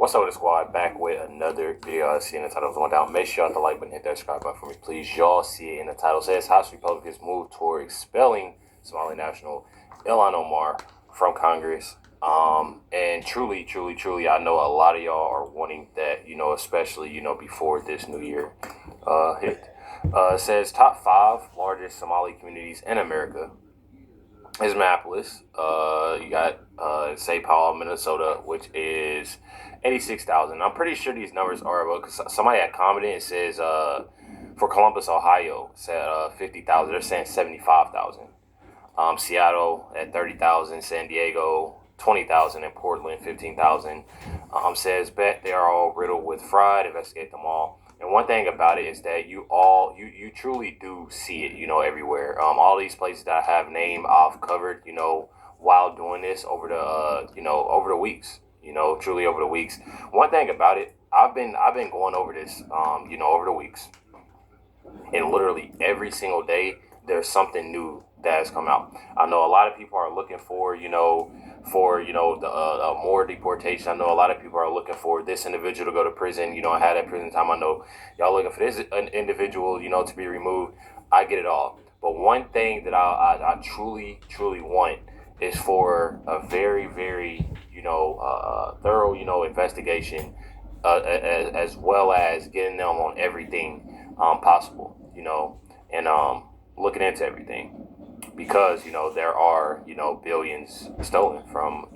What's up with the squad? Back with another video. See in the title going down. Make sure you hit the like button, hit that subscribe button for me, please. Y'all see it in the title. It says House Republicans move toward expelling Somali national Ilhan Omar from Congress. And truly, I know a lot of y'all are wanting that, especially, before this new year hit. It says top 5 largest Somali communities in America is Minneapolis. You got St. Paul, Minnesota, which is 86,000. I'm pretty sure these numbers are because somebody had commented and says for Columbus, Ohio, said 50,000. They're saying 75,000. Seattle at 30,000. San Diego 20,000. And Portland 15,000. Says bet they are all riddled with fraud. Investigate them all. And one thing about it is that you truly do see it, everywhere. All these places that I have named, I've covered, while doing this over the weeks, truly over the weeks. One thing about it, I've been going over this, over the weeks, and literally every single day there's something new that has come out. I know a lot of people are looking for, the more deportation. I know a lot of people are looking for this individual to go to prison, and had that prison time. I know y'all looking for this individual, to be removed. I get it all. But one thing that I truly want is for a very, very, thorough, investigation, as well as getting them on everything possible, and looking into everything. Because, there are, billions stolen from,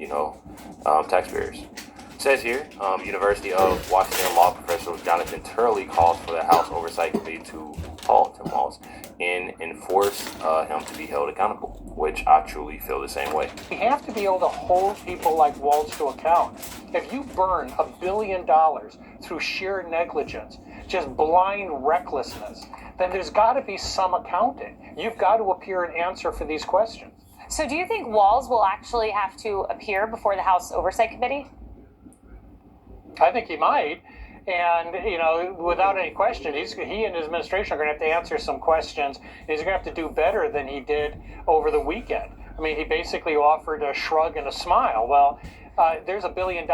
taxpayers. It says here, University of Washington law professor Jonathan Turley calls for the House Oversight Committee to halt Tim Walz and enforce him to be held accountable, which I truly feel the same way. We have to be able to hold people like Walz to account. If you burn $1 billion through sheer negligence, just blind recklessness, then there's got to be some accounting. You've got to appear and answer for these questions. So do you think Walz will actually have to appear before the House Oversight Committee? I think he might. And, without any question, he and his administration are going to have to answer some questions. He's going to have to do better than he did over the weekend. I mean, he basically offered a shrug and a smile. Well, there's $1 billion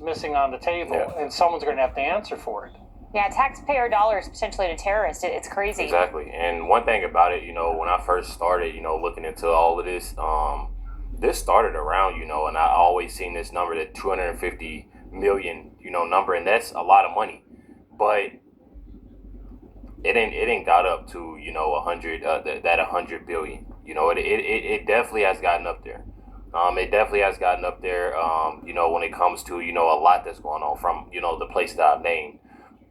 missing on the table, and someone's going to have to answer for it. Yeah, taxpayer dollars potentially to terrorists. It's crazy. Exactly. And one thing about it, when I first started, looking into all of this, this started around, and I always seen this number, that 250 million, number, and that's a lot of money. But it ain't got up to, 100, that 100 billion. It definitely has gotten up there. It definitely has gotten up there, when it comes to, a lot that's going on from, the place that I've named.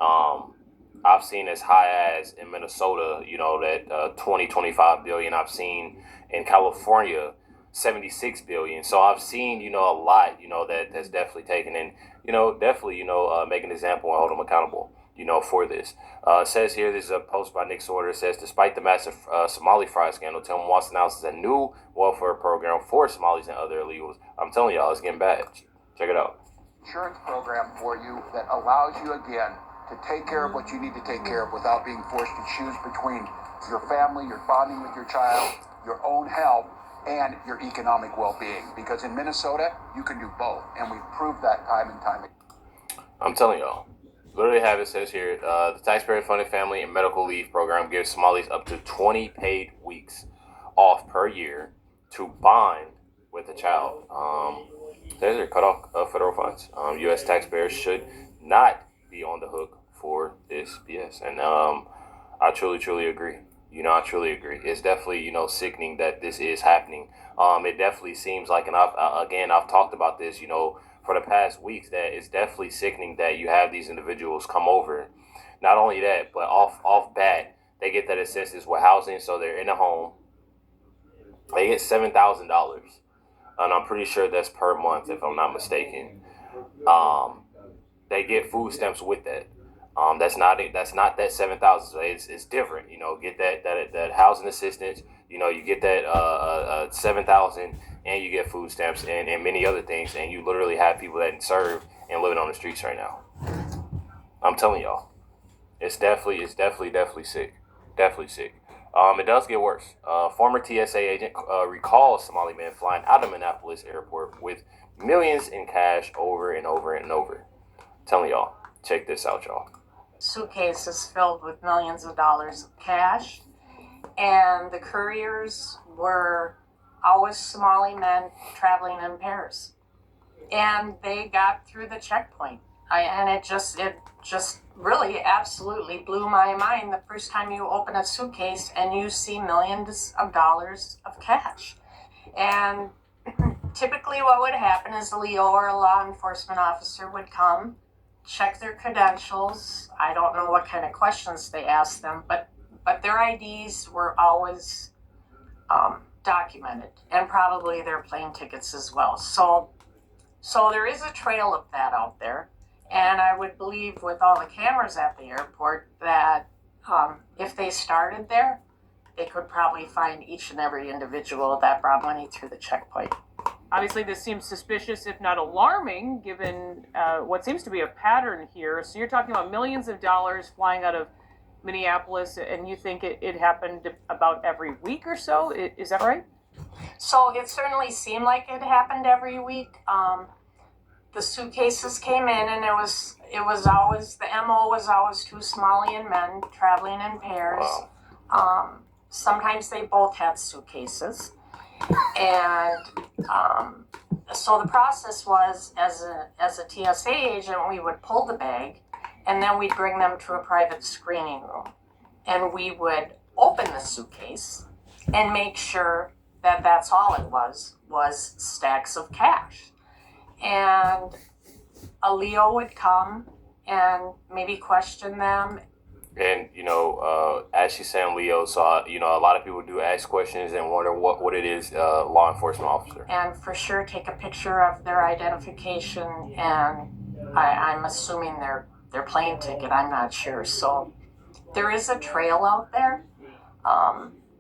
I've seen as high as in Minnesota, that 25 billion. I've seen in California 76 billion. So I've seen, a lot, that's definitely taken in, definitely, make an example and hold them accountable, for this. It says here, this is a post by Nick Sorter. It says, despite the massive Somali fraud scandal, Tim Walz announces a new welfare program for Somalis and other illegals. I'm telling y'all, it's getting bad. Check it out. Insurance program for you that allows you again to take care of what you need to take care of without being forced to choose between your family, your bonding with your child, your own health, and your economic well-being. Because in Minnesota, you can do both, and we've proved that time and time again. I'm telling y'all, literally have it says here, the taxpayer-funded family and medical leave program gives Somalis up to 20 paid weeks off per year to bond with a child. Says here, cut off federal funds. U.S. taxpayers should not be on the hook for this BS. And I truly agree. I truly agree. It's definitely, sickening that this is happening. It definitely seems like, and I've talked about this, for the past weeks, that it's definitely sickening that you have these individuals come over. Not only that, but off bat, they get that assistance with housing, so they're in a home. They get $7,000, and I'm pretty sure that's per month, if I'm not mistaken. They get food stamps with that. That's not that 7,000. So it's different. Get that housing assistance. You get that 7,000, and you get food stamps and many other things. And you literally have people that serve and living on the streets right now. I'm telling y'all, it's definitely sick. Definitely sick. It does get worse. Former TSA agent recalls Somali man flying out of Minneapolis airport with millions in cash over and over and over. telling y'all, check this out, y'all. Suitcases filled with millions of dollars of cash, and the couriers were always Somali men traveling in pairs, and they got through the checkpoint. It just really absolutely blew my mind the first time you open a suitcase and you see millions of dollars of cash. And typically what would happen is a Leo or a law enforcement officer would come, check their credentials. I don't know what kind of questions they asked them, but their IDs were always documented, and probably their plane tickets as well. So there is a trail of that out there, and I would believe with all the cameras at the airport that if they started there, they could probably find each and every individual that brought money through the checkpoint. Obviously, this seems suspicious, if not alarming, given what seems to be a pattern here. So you're talking about millions of dollars flying out of Minneapolis, and you think it happened about every week or so? Is that right? So it certainly seemed like it happened every week. The suitcases came in, and it was always, the MO was always two Somalian men traveling in pairs. Wow. Sometimes they both had suitcases. And so the process was, as a TSA agent, we would pull the bag, and then we'd bring them to a private screening room, and we would open the suitcase and make sure that that's all it was stacks of cash. And a Leo would come and maybe question them. And, as she's saying, Leo, so, a lot of people do ask questions and wonder what it is, law enforcement officer. And for sure take a picture of their identification, and I'm assuming their plane ticket, I'm not sure. So there is a trail out there.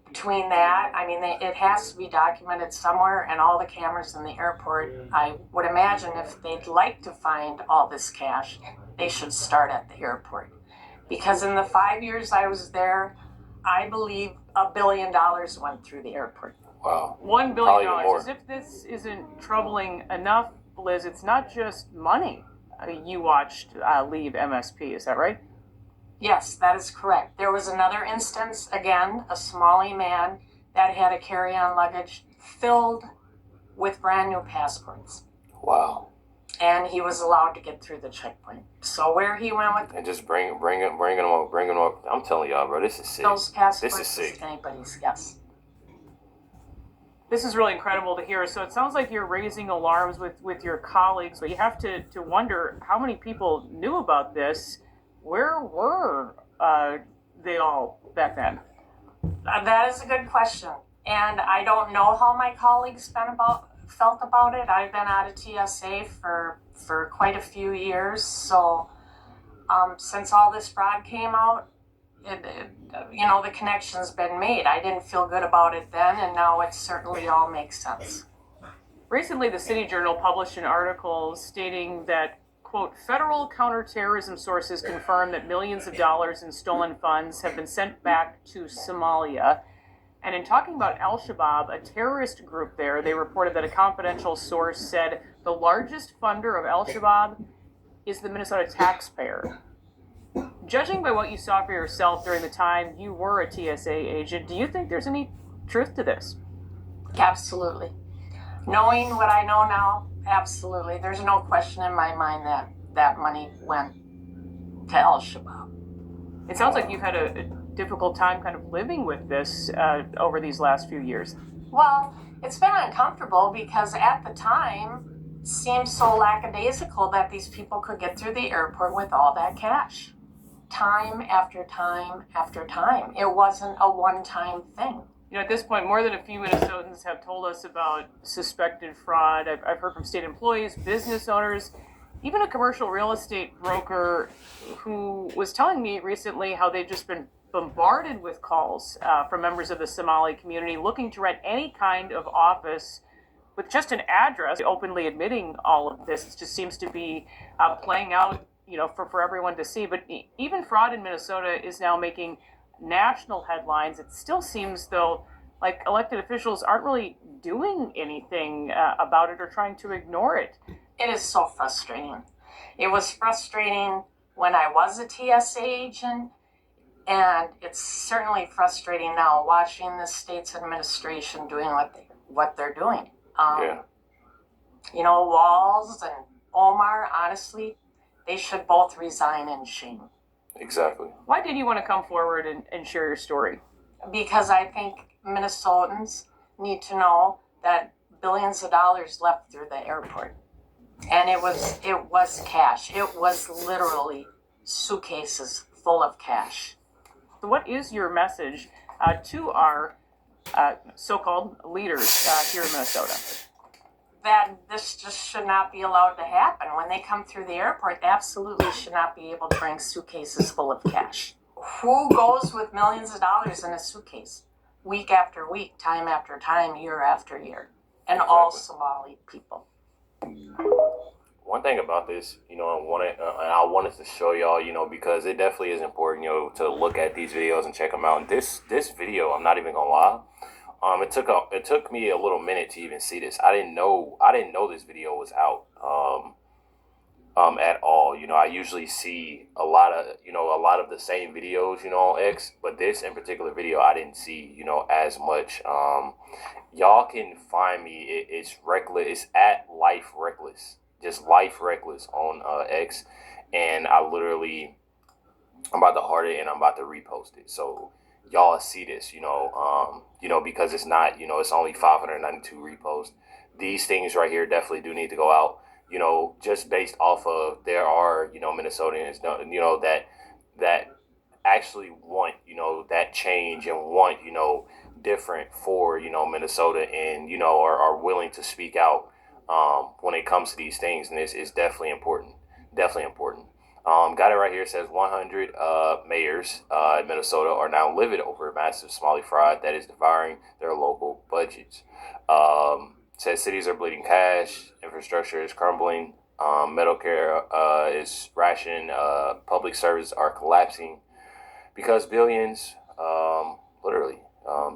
Between that, it has to be documented somewhere, and all the cameras in the airport, I would imagine if they'd like to find all this cash, they should start at the airport. Because in the 5 years I was there, I believe $1 billion went through the airport. Wow. $1 Probably billion. more. As if this isn't troubling enough, Liz, it's not just money you watched leave MSP, is that right? Yes, that is correct. There was another instance, again, a Somali man that had a carry-on luggage filled with brand new passports. Wow. And he was allowed to get through the checkpoint. So where he went with And just bring them up. I'm telling y'all, bro, this is sick. those passports This is sick. anybody's guess. This is really incredible to hear. So it sounds like you're raising alarms with your colleagues, but you have to wonder how many people knew about this. Where were they all back then? That is a good question. And I don't know how my colleagues felt about it. I've been out of TSA for quite a few years. So since all this fraud came out, the connection's been made. I didn't feel good about it then, and now it certainly all makes sense. Recently, the City Journal published an article stating that, quote, federal counterterrorism sources confirm that millions of dollars in stolen funds have been sent back to Somalia. And in talking about Al-Shabaab, a terrorist group there, they reported that a confidential source said the largest funder of Al-Shabaab is the Minnesota taxpayer. Judging by what you saw for yourself during the time you were a TSA agent, do you think there's any truth to this? Absolutely. Knowing what I know now, absolutely. There's no question in my mind that money went to Al-Shabaab. It sounds like you've had a difficult time kind of living with this over these last few years. Well, it's been uncomfortable because at the time, it seemed so lackadaisical that these people could get through the airport with all that cash. Time after time after time. It wasn't a one-time thing. At this point, more than a few Minnesotans have told us about suspected fraud. I've heard from state employees, business owners, even a commercial real estate broker who was telling me recently how they've just been bombarded with calls from members of the Somali community looking to rent any kind of office with just an address, openly admitting all of this. It just seems to be playing out, for everyone to see. But even fraud in Minnesota is now making national headlines. It still seems, though, like elected officials aren't really doing anything about it or trying to ignore it. It is so frustrating. It was frustrating when I was a TSA agent, and it's certainly frustrating now watching the state's administration doing what they're doing. Yeah. You know, Walz and Omar, honestly, they should both resign in shame. Exactly. Why did you want to come forward and share your story? Because I think Minnesotans need to know that billions of dollars left through the airport. And it was cash. It was literally suitcases full of cash. So what is your message to our so-called leaders here in Minnesota? That this just should not be allowed to happen. When they come through the airport, they absolutely should not be able to bring suitcases full of cash. Who goes with millions of dollars in a suitcase week after week, time after time, year after year? And all Somali people. One thing about this, you know, I wanted to show y'all, you know, because it definitely is important, you know, to look at these videos and check them out. And this video, I'm not even gonna lie, it took me a little minute to even see this. I didn't know this video was out at all. You know, I usually see a lot of the same videos, you know, on X, but this in particular video I didn't see, you know, as much. Y'all can find me. It's reckless. It's at Life Reckless. Just Life Reckless on X, and I'm about to heart it and I'm about to repost it. So y'all see this, you know, because it's not, you know, it's only 592 reposts. These things right here definitely do need to go out, you know, just based off of there are, you know, Minnesotans, you know, that actually want, you know, that change and want, you know, different for, you know, Minnesota, and, you know, are willing to speak out when it comes to these things. And it's definitely important. Definitely important. Got it right here. It says 100 mayors in Minnesota are now livid over massive Somali fraud that is devouring their local budgets. Says cities are bleeding cash, infrastructure is crumbling, medical care is rationing, public services are collapsing because billions, literally,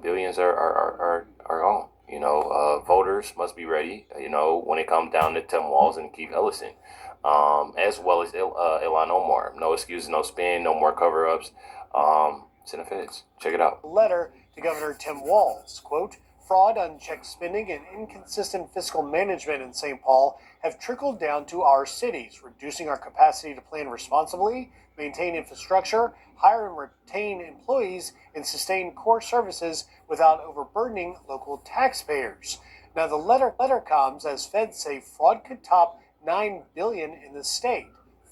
billions are gone. You know, voters must be ready, you know, when it comes down to Tim Walz and Keith Ellison, as well as Ilhan Omar. No excuses, no spin, no more cover-ups. It's in the feds. Check it out. Letter to Governor Tim Walz, quote, fraud, unchecked spending, and inconsistent fiscal management in St. Paul have trickled down to our cities, reducing our capacity to plan responsibly, maintain infrastructure, hire and retain employees, and sustain core services without overburdening local taxpayers. Now, the letter comes as feds say fraud could top $9 billion in the state,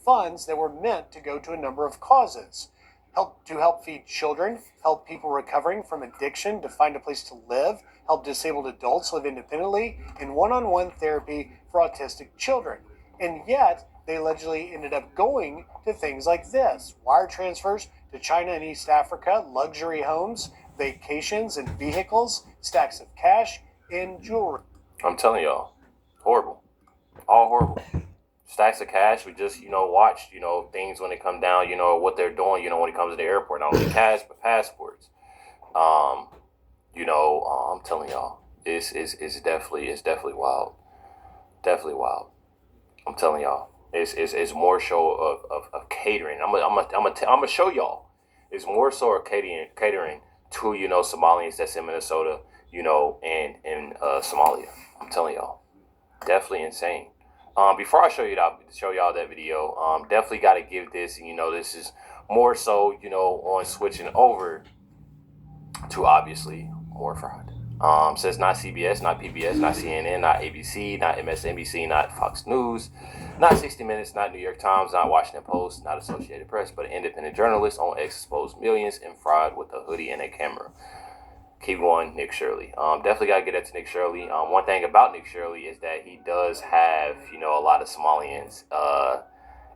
funds that were meant to go to a number of causes. Help feed children, help people recovering from addiction to find a place to live, help disabled adults live independently, and one-on-one therapy for autistic children. And yet, they allegedly ended up going to things like this: wire transfers to China and East Africa, luxury homes, vacations and vehicles, stacks of cash, and jewelry. I'm telling y'all, horrible. All horrible. Stacks of cash. We just, you know, watched, you know, things when it come down, you know, what they're doing, you know, when it comes to the airport. Not only cash, but passports. You know, I'm telling y'all, it's definitely wild. Definitely wild. I'm telling y'all, it's more show of catering. I'm gonna show y'all. It's more so of catering to, you know, Somalians that's in Minnesota, you know, and in Somalia. I'm telling y'all, definitely insane. Before I show y'all that video, definitely got to give this, you know, this is more so, you know, on switching over to obviously more fraud. Says not CBS, not PBS, not CNN, not ABC, not MSNBC, not Fox News, not 60 Minutes, not New York Times, not Washington Post, not Associated Press, but an independent journalist on X exposed millions in fraud with a hoodie and a camera. Keep going, Nick Shirley. Definitely got to get into Nick Shirley. One thing about Nick Shirley is that he does have, you know, a lot of Somalians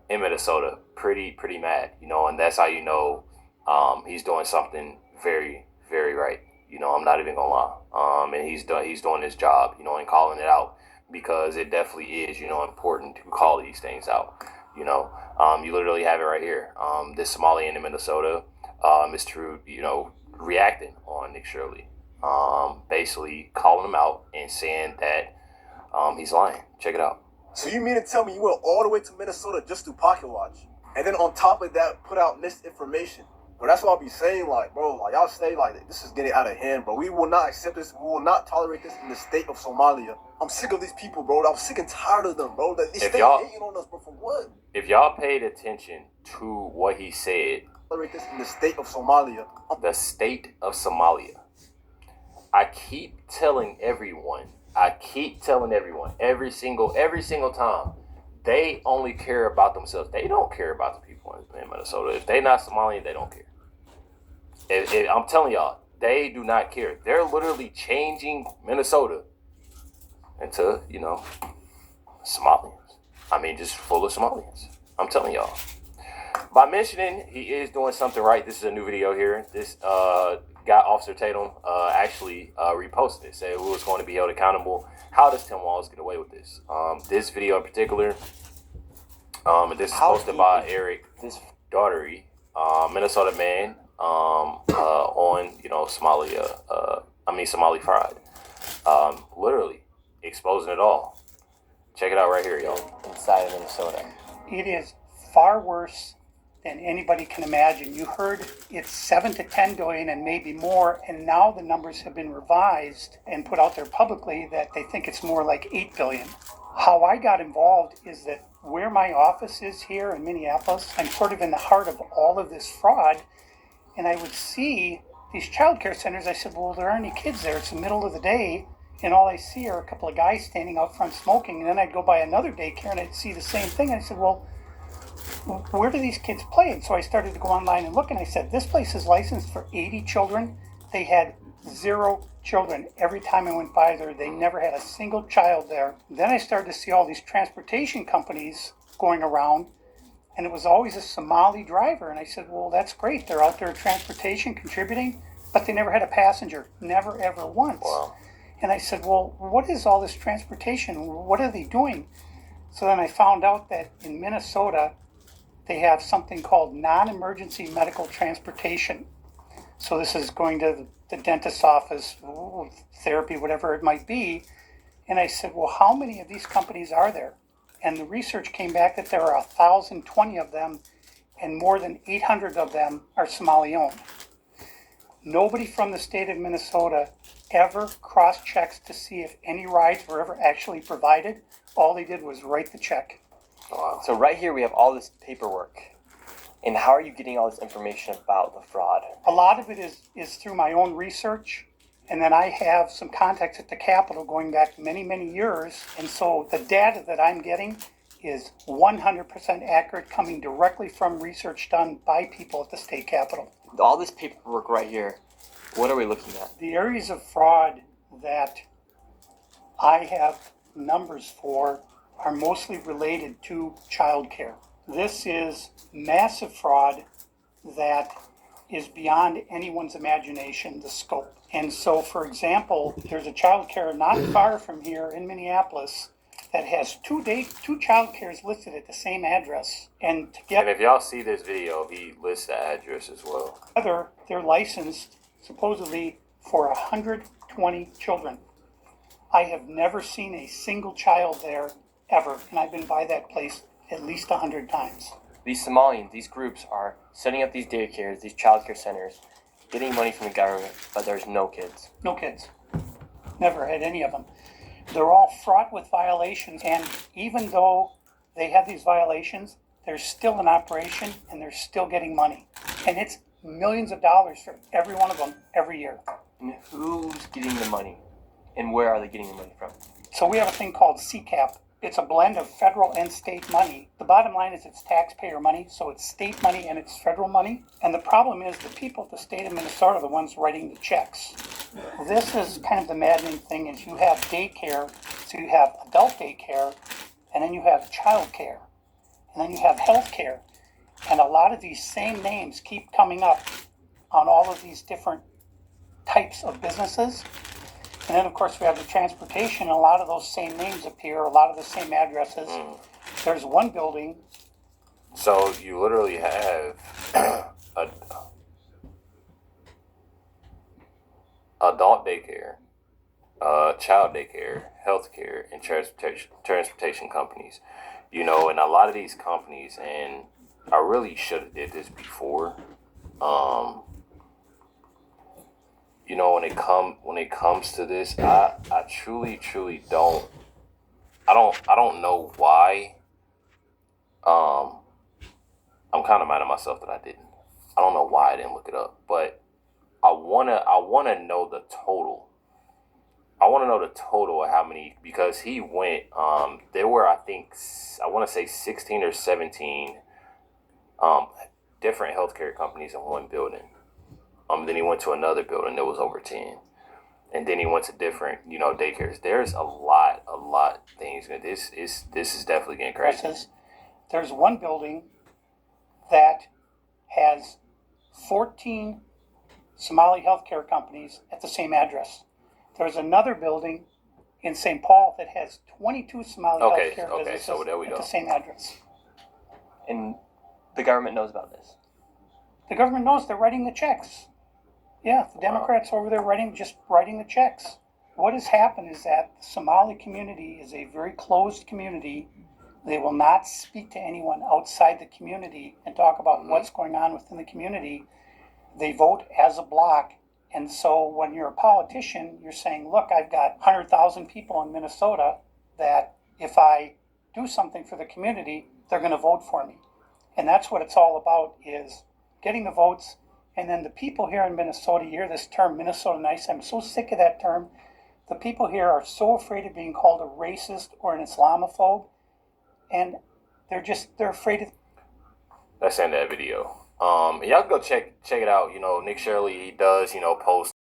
in Minnesota pretty mad, you know, and that's how you know he's doing something very, very right. You know, I'm not even gonna lie. And he's doing his job, you know, and calling it out, because it definitely is, you know, important to call these things out. You know, you literally have it right here. This Somalian in Minnesota is true, you know, reacting on Nick Shirley, basically calling him out and saying that he's lying. Check it out. So you mean to tell me you went all the way to Minnesota just to pocket watch? And then on top of that, put out misinformation? But that's what I'll be saying, like, bro, like, y'all say, like, this is getting out of hand, bro. We will not accept this. We will not tolerate this in the state of Somalia. I'm sick of these people, bro. I'm sick and tired of them, bro. They stay hating on us, bro, for what? If y'all paid attention to what he said, Tolerate this in the state of Somalia. the state of Somalia. I keep telling everyone, every single time, they only care about themselves. They don't care about the people in Minnesota. If they're not Somalian, they don't care. I'm telling y'all, they do not care. They're literally changing Minnesota into, Somalians. I mean, just full of Somalians. I'm telling y'all. By mentioning he is doing something right, this is a new video here. This guy, Officer Tatum, actually reposted it, saying who is going to be held accountable. How does Tim Walz get away with this? This video in particular, this is posted by Eric Daughtery, Minnesota man, on Somali Fried, literally exposing it all. Check it out right here, y'all. Inside of Minnesota, it is far worse than anybody can imagine. You heard it's 7 to 10 billion and maybe more, and now the numbers have been revised and put out there publicly that they think it's more like 8 billion. How I got involved is that where my office is here in Minneapolis, I'm sort of in the heart of all of this fraud, and I would see these child care centers. I said, well, there aren't any kids there. It's the middle of the day, and all I see are a couple of guys standing out front smoking. And then I'd go by another daycare and I'd see the same thing. And I said, well, where do these kids play? And so I started to go online and look, and I said, this place is licensed for 80 children. They had 0 children. Every time I went by there, they never had a single child there. Then I started to see all these transportation companies going around, and it was always a Somali driver. And I said, well, that's great. They're out there transportation, contributing, but they never had a passenger. Never, ever once. Wow. And I said, well, what is all this transportation? What are they doing? So then I found out that in Minnesota, they have something called non-emergency medical transportation. So this is going to the dentist's office, therapy, whatever it might be. And I said, well, how many of these companies are there? And the research came back that there are 1,020 of them, and more than 800 of them are Somali-owned. Nobody from the state of Minnesota ever cross-checks to see if any rides were ever actually provided. All they did was write the check. Wow. so right here we have all this paperwork. And how are you getting all this information about the fraud? A lot of it is through my own research, and then I have some contacts at the Capitol going back many, many years. And so the data that I'm getting is 100% accurate, coming directly from research done by people at the state Capitol. All this paperwork right here, what are we looking at? The areas of fraud that I have numbers for are mostly related to childcare. This is massive fraud that is beyond anyone's imagination, the scope. And so, for example, there's a childcare not far from here in Minneapolis that has two childcares listed at the same address. And And together, if y'all see this video, he lists the address as well. they're licensed supposedly for 120 children. I have never seen a single child there ever, and I've been by that place at least 100 times. These Somalians, these groups are setting up these daycares, these childcare centers, getting money from the government, but there's no kids. No kids. Never had any of them. They're all fraught with violations, and even though they have these violations, they're still in operation and they're still getting money. And it's millions of dollars for every one of them every year. And who's getting the money? And where are they getting the money from? So we have a thing called CCAP. It's a blend of federal and state money. The bottom line is it's taxpayer money, so it's state money and it's federal money. And the problem is the people at the state of Minnesota are the ones writing the checks. This is kind of the maddening thing is you have daycare, so you have adult daycare, and then you have child care, and then you have health care. And a lot of these same names keep coming up on all of these different types of businesses. And then, of course, we have the transportation, and a lot of those same names appear, a lot of the same addresses. There's one building. So you literally have adult daycare, child daycare, healthcare, and transportation companies. You know, and a lot of these companies, and I really should have did this before. You know, when it comes to this, I truly don't. I don't know why. I'm kind of mad at myself that I didn't. I don't know why I didn't look it up, but I wanna know the total. I want to know the total of how many, because he went. There were, I think, I want to say 16 or 17 different healthcare companies in one building. Then he went to another building that was over 10, and then he went to different, you know, daycares. There's a lot of things. This is definitely getting crazy. There's one building that has 14 Somali healthcare companies at the same address. There's another building in St. Paul that has 22 Somali healthcare businesses so there we at go. the same address. And the government knows about this. The government knows they're writing the checks. Yeah, the Democrats over there just writing the checks. What has happened is that the Somali community is a very closed community. They will not speak to anyone outside the community and talk about what's going on within the community. They vote as a block. And so when you're a politician, you're saying, look, I've got 100,000 people in Minnesota that if I do something for the community, they're going to vote for me. And that's what it's all about, is getting the votes. And then the people here in Minnesota, you hear this term, Minnesota nice. I'm so sick of that term. The people here are so afraid of being called a racist or an Islamophobe. And they're afraid of. Let's end that video. Y'all can go check it out. You know, Nick Shirley, he does, you know, post